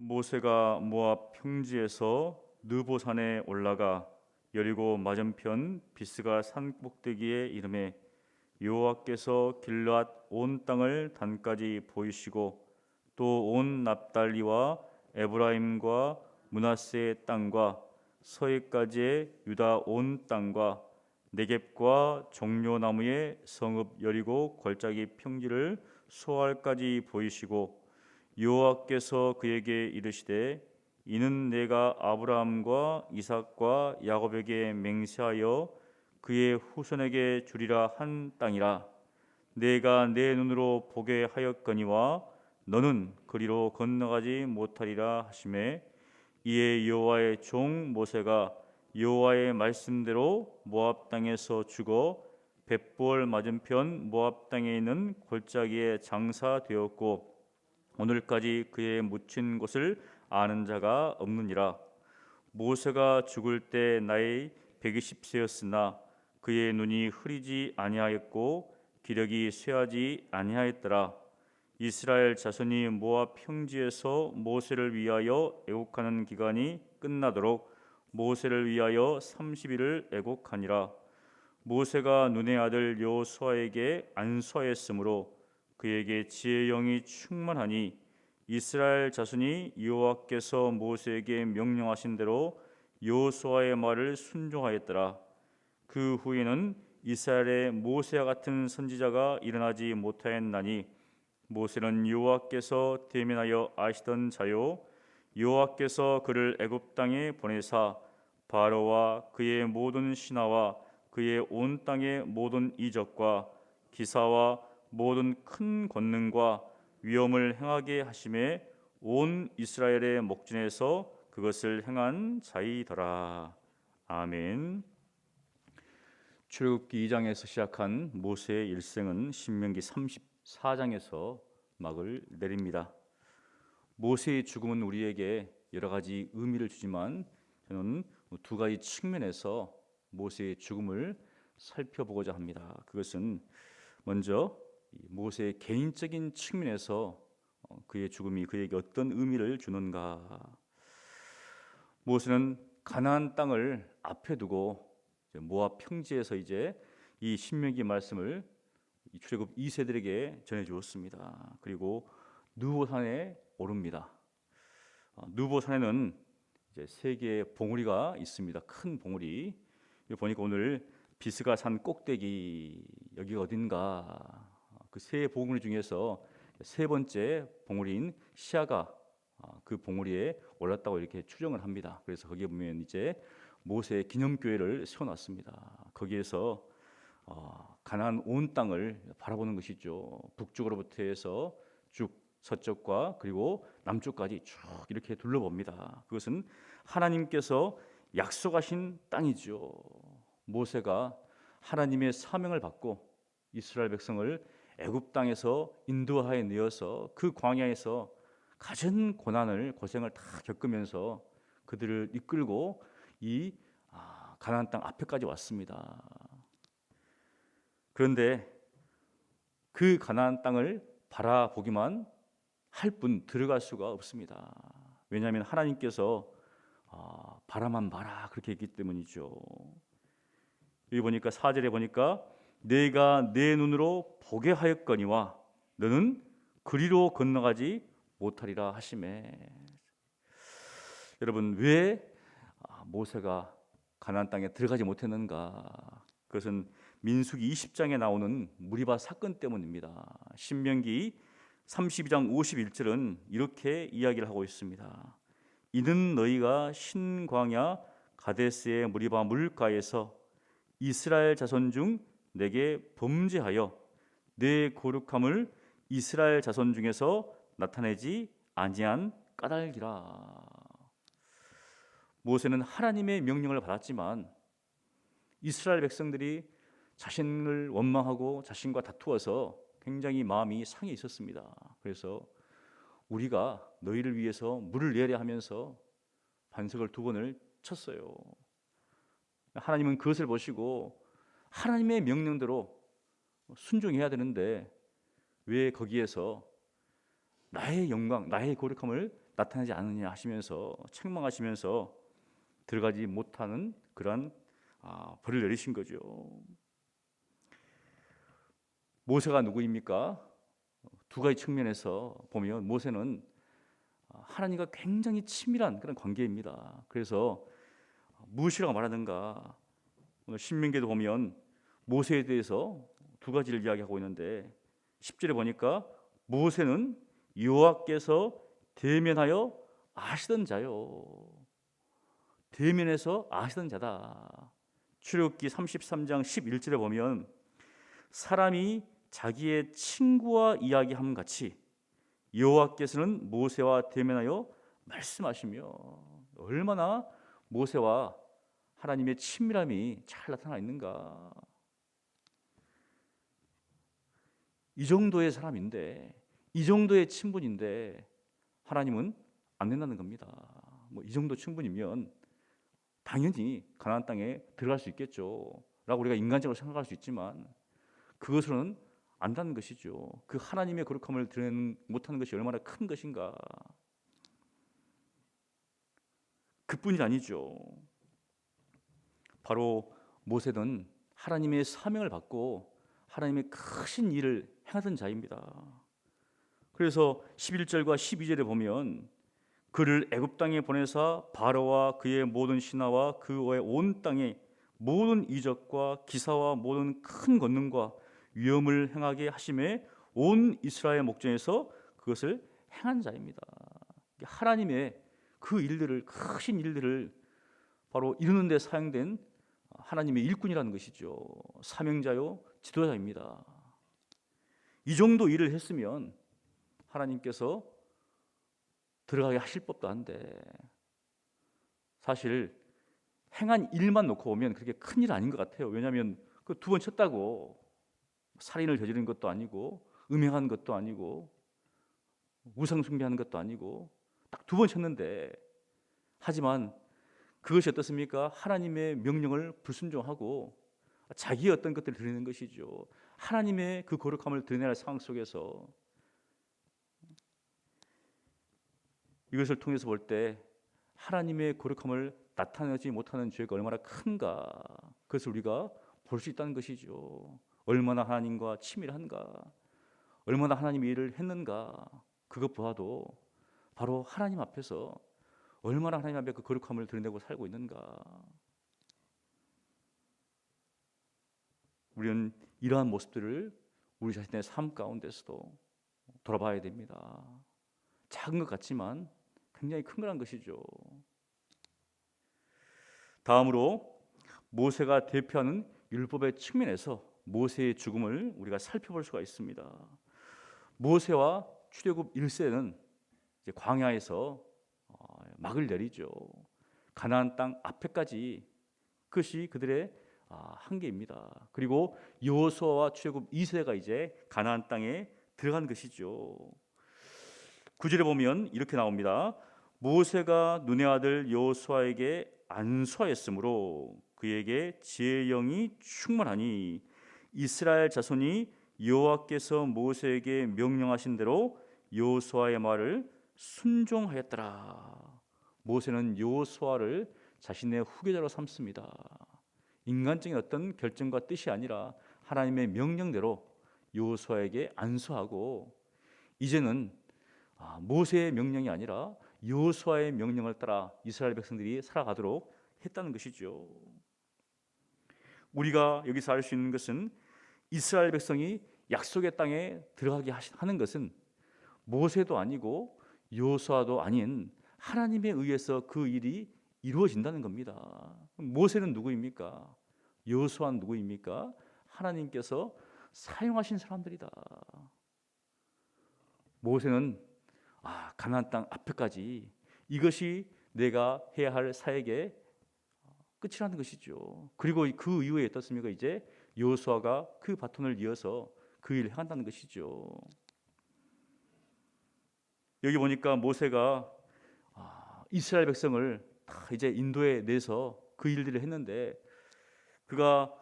모세가 모압 평지에서 느보산에 올라가 여리고 맞은편 비스가 산 꼭대기에 이르매 여호와께서 길앗 온 땅을 단까지 보이시고 또 온 납달리와 에브라임과 므낫세의 땅과 서해까지의 유다 온 땅과 네겝과 종려나무의 성읍 여리고 골짜기 평지를 소알까지 보이시고 여호와께서 그에게 이르시되 이는 내가 아브라함과 이삭과 야곱에게 맹세하여 그의 후손에게 주리라 한 땅이라. 내가 내 눈으로 보게 하였거니와 너는 그리로 건너가지 못하리라 하시매 이에 여호와의 종 모세가 여호와의 말씀대로 모압 땅에서 죽어 벳볼 맞은편 모압 땅에 있는 골짜기에 장사되었고 오늘까지 그의 묻힌 곳을 아는 자가 없느니라. 모세가 죽을 때 나이 120세였으나 그의 눈이 흐리지 아니하였고 기력이 쇠하지 아니하였더라. 이스라엘 자손이 모압 평지에서 모세를 위하여 애곡하는 기간이 끝나도록 모세를 위하여 30일을 애곡하니라. 모세가 눈의 아들 여호수아에게 안수하였으므로 그에게 지혜의 영이 충만하니 이스라엘 자손이 여호와께서 모세에게 명령하신 대로 여호수아의 말을 순종하였더라. 그 후에는 이스라엘에 모세와 같은 선지자가 일어나지 못하였나니 모세는 여호와께서 대면하여 아시던 자요 여호와께서 그를 애굽 땅에 보내사 바로와 그의 모든 신하와 그의 온 땅의 모든 이적과 기사와 모든 큰 권능과 위엄을 행하게 하심에 온 이스라엘의 목전에서 그것을 행한 자이더라. 아멘. 출애굽기 2장에서 시작한 모세의 일생은 신명기 34장에서 막을 내립니다. 모세의 죽음은 우리에게 여러 가지 의미를 주지만 저는 두 가지 측면에서 모세의 죽음을 살펴보고자 합니다. 그것은 먼저 모세의 개인적인 측면에서 그의 죽음이 그에게 어떤 의미를 주는가. 모세는 가나안 땅을 앞에 두고 모압 평지에서 이제 이 신명기 말씀을 출애굽 2세들에게 전해 주었습니다. 그리고 느보산에 오릅니다. 느보산에는 이제 세 개의 봉우리가 있습니다. 큰 봉우리. 보니까 오늘 비스가 산 꼭대기 여기가 어딘가 그 세 봉우리 중에서 세 번째 봉우리인 시아가 그 봉우리에 올랐다고 이렇게 추정을 합니다. 그래서 거기에 보면 이제 모세의 기념교회를 세워놨습니다. 거기에서 가나안 온 땅을 바라보는 것이죠. 북쪽으로부터 해서 쭉 서쪽과 그리고 남쪽까지 쭉 이렇게 둘러봅니다. 그것은 하나님께서 약속하신 땅이죠. 모세가 하나님의 사명을 받고 이스라엘 백성을 애굽 땅에서 인도하에 내어서 그 광야에서 가진 고생을 다 겪으면서 그들을 이끌고 이 가나안 땅 앞에까지 왔습니다. 그런데 그 가나안 땅을 바라보기만 할 뿐 들어갈 수가 없습니다. 왜냐하면 하나님께서 바라만 봐라 그렇게 했기 때문이죠. 여기 보니까 4절에 보니까 내가 내 눈으로 보게 하였거니와 너는 그리로 건너가지 못하리라 하시매. 여러분 왜 모세가 가나안 땅에 들어가지 못했는가? 그것은 민수기 20장에 나오는 무리바 사건 때문입니다. 신명기 32장 51절은 이렇게 이야기를 하고 있습니다. 이는 너희가 신광야 가데스의 무리바 물가에서 이스라엘 자손 중 내게 범죄하여 내 거룩함을 이스라엘 자손 중에서 나타내지 아니한 까닭이라. 모세는 하나님의 명령을 받았지만 이스라엘 백성들이 자신을 원망하고 자신과 다투어서 굉장히 마음이 상해 있었습니다. 그래서 우리가 너희를 위해서 물을 내려 하면서 반석을 2번을 쳤어요. 하나님은 그것을 보시고 하나님의 명령대로 순종해야 되는데 왜 거기에서 나의 영광, 나의 거룩함을 나타나지 않느냐 하시면서 책망하시면서 들어가지 못하는 그러한 벌을 내리신 거죠. 모세가 누구입니까? 두 가지 측면에서 보면 모세는 하나님과 굉장히 친밀한 그런 관계입니다. 그래서 무엇이라고 말하는가? 오늘 신명기도 보면 모세에 대해서 두 가지를 이야기하고 있는데 10절에 보니까 모세는 여호와께서 대면하여 아시던 자요. 대면해서 아시던 자다. 출애굽기 33장 11절에 보면 사람이 자기의 친구와 이야기함 같이 여호와께서는 모세와 대면하여 말씀하시며, 얼마나 모세와 하나님의 친밀함이 잘 나타나 있는가. 이 정도의 사람인데, 이 정도의 친분인데 하나님은 안 된다는 겁니다. 이 정도 친분이면 당연히 가나안 땅에 들어갈 수 있겠죠 라고 우리가 인간적으로 생각할 수 있지만 그것으로는 안다는 것이죠. 그 하나님의 거룩함을 드러내는 못하는 것이 얼마나 큰 것인가. 그뿐이 아니죠. 바로 모세는 하나님의 사명을 받고 하나님의 크신 일을 행하던 자입니다. 그래서 11절과 12절에 보면 그를 애굽 땅에 보내사 바로와 그의 모든 신하와 그의 온 땅에 모든 이적과 기사와 모든 큰 권능과 위엄을 행하게 하심에 온 이스라엘 목전에서 그것을 행한 자입니다. 하나님의 그 일들을, 크신 일들을 바로 이루는 데 사용된 하나님의 일꾼이라는 것이죠. 사명자요 지도자입니다. 이 정도 일을 했으면 하나님께서 들어가게 하실 법도 한데, 사실 행한 일만 놓고 보면 그렇게 큰 일 아닌 것 같아요. 왜냐하면 그 두 번 쳤다고 살인을 저지른 것도 아니고 음행한 것도 아니고 우상 숭배하는 것도 아니고 딱 두 번 쳤는데, 하지만 그것이 어떻습니까? 하나님의 명령을 불순종하고 자기의 어떤 것들을 드리는 것이죠. 하나님의 그 거룩함을 드러내는 상황 속에서 이것을 통해서 볼 때 하나님의 거룩함을 나타내지 못하는 죄가 얼마나 큰가, 그것을 우리가 볼 수 있다는 것이죠. 얼마나 하나님과 친밀한가, 얼마나 하나님의 일을 했는가. 그것보다도 바로 하나님 앞에서 얼마나 하나님 앞에 그 거룩함을 드러내고 살고 있는가. 우리는 이러한 모습들을 우리 자신의 삶 가운데서도 돌아봐야 됩니다. 작은 것 같지만 굉장히 큰 거란 것이죠. 다음으로 모세가 대표하는 율법의 측면에서 모세의 죽음을 우리가 살펴볼 수가 있습니다. 모세와 출애굽 1세는 이제 광야에서 막을 내리죠. 가나안 땅 앞에까지, 그것이 그들의 한계입니다. 그리고 여호수아와 출애굽 2세가 이제 가나안 땅에 들어간 것이죠. 9절에 보면 이렇게 나옵니다. 모세가 눈의 아들 여호수아에게 안수하였으므로 그에게 지혜의 영이 충만하니 이스라엘 자손이 여호와께서 모세에게 명령하신 대로 여호수아의 말을 순종하였더라. 모세는 여호수아를 자신의 후계자로 삼습니다. 인간적인 어떤 결정과 뜻이 아니라 하나님의 명령대로 여호수아에게 안수하고, 이제는 모세의 명령이 아니라 여호수아의 명령을 따라 이스라엘 백성들이 살아가도록 했다는 것이죠. 우리가 여기서 알 수 있는 것은 이스라엘 백성이 약속의 땅에 들어가게 하는 것은 모세도 아니고 여호수아도 아닌 하나님에 의해서 그 일이 이루어진다는 겁니다. 모세는 누구입니까? 여호수아는 누구입니까? 하나님께서 사용하신 사람들이다. 모세는 가나안 땅 앞에까지, 이것이 내가 해야 할 사역의 끝이라는 것이죠. 그리고 그 이후에 어떻습니까? 이제 여호수아가 그 바톤을 이어서 그 일을 행한다는 것이죠. 여기 보니까 모세가 이스라엘 백성을 다 이제 인도에 내서 그 일들을 했는데, 그가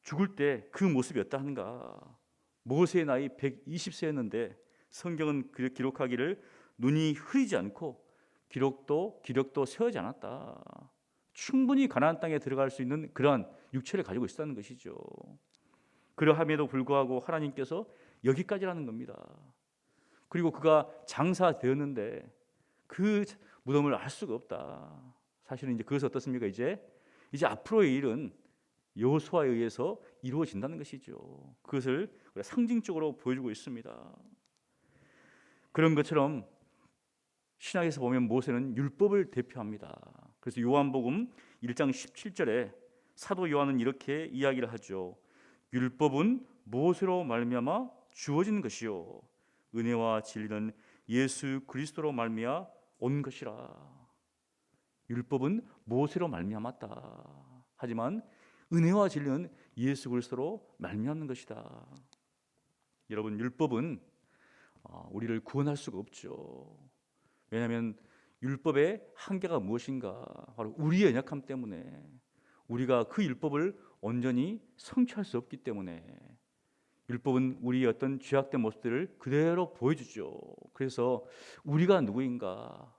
죽을 때 그 모습이 어떠한가. 모세의 나이 120세였는데 성경은 기록하기를 눈이 흐리지 않고 기력도 세우지 않았다. 충분히 가나안 땅에 들어갈 수 있는 그러한 육체를 가지고 있었다는 것이죠. 그러함에도 불구하고 하나님께서 여기까지라는 겁니다. 그리고 그가 장사되었는데 그 무덤을 알 수가 없다. 사실은 이제 그것은 어떻습니까? 이제 앞으로의 일은 여호수아에 의해서 이루어진다는 것이죠. 그것을 상징적으로 보여주고 있습니다. 그런 것처럼 신약에서 보면 모세는 율법을 대표합니다. 그래서 요한복음 1장 17절에 사도 요한은 이렇게 이야기를 하죠. 율법은 모세로 말미암아 주어진 것이요 은혜와 진리는 예수 그리스도로 말미암아 온 것이라. 율법은 모세로 말미암았다. 하지만 은혜와 진리는 예수 그리스도로 말미암는 것이다. 여러분, 율법은 우리를 구원할 수가 없죠. 왜냐하면 율법의 한계가 무엇인가? 바로 우리의 연약함 때문에, 우리가 그 율법을 온전히 성취할 수 없기 때문에. 율법은 우리의 어떤 죄악된 모습들을 그대로 보여주죠. 그래서 우리가 누구인가?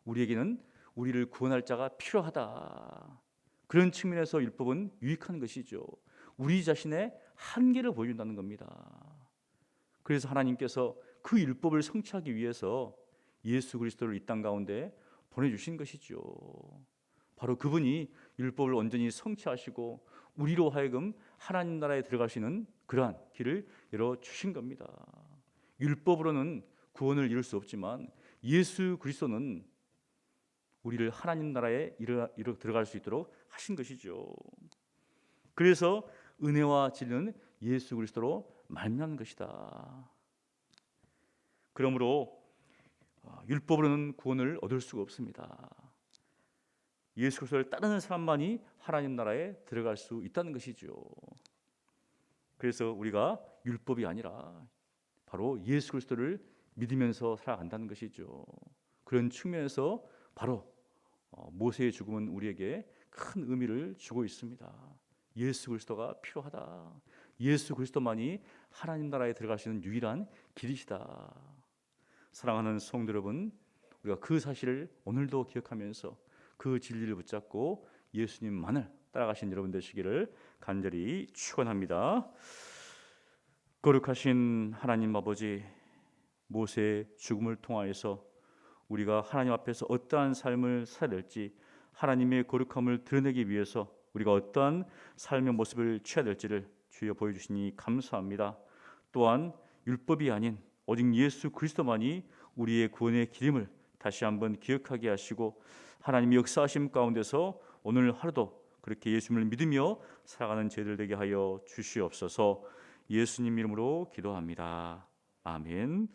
우리에게는 우리를 구원할 자가 필요하다. 그런 측면에서 율법은 유익한 것이죠. 우리 자신의 한계를 보여준다는 겁니다. 그래서 하나님께서 그 율법을 성취하기 위해서 예수 그리스도를 이 땅 가운데 보내주신 것이죠. 바로 그분이 율법을 온전히 성취하시고 우리로 하여금 하나님 나라에 들어갈 수 있는 그러한 길을 열어주신 겁니다. 율법으로는 구원을 이룰 수 없지만 예수 그리스도는 우리를 하나님 나라에 들어갈 수 있도록 하신 것이죠. 그래서 은혜와 진리는 예수 그리스도로 말미암는 것이다. 그러므로 율법으로는 구원을 얻을 수가 없습니다. 예수 그리스도를 따르는 사람만이 하나님 나라에 들어갈 수 있다는 것이죠. 그래서 우리가 율법이 아니라 바로 예수 그리스도를 믿으면서 살아간다는 것이죠. 그런 측면에서 바로 모세의 죽음은 우리에게 큰 의미를 주고 있습니다. 예수 그리스도가 필요하다. 예수 그리스도만이 하나님 나라에 들어갈 수 있는 유일한 길이시다. 사랑하는 성도 여러분, 우리가 그 사실을 오늘도 기억하면서 그 진리를 붙잡고 예수님만을 따라가신 여러분 되시기를 간절히 축원합니다. 거룩하신 하나님 아버지, 모세의 죽음을 통하여서 우리가 하나님 앞에서 어떠한 삶을 살아야 될지, 하나님의 거룩함을 드러내기 위해서 우리가 어떠한 삶의 모습을 취해야 될지를 주여 보여주시니 감사합니다. 또한 율법이 아닌 오직 예수 그리스도만이 우리의 구원의 길임을 다시 한번 기억하게 하시고 하나님의 역사하심 가운데서 오늘 하루도 그렇게 예수님을 믿으며 살아가는 저희들 되게 하여 주시옵소서. 예수님 이름으로 기도합니다. 아멘.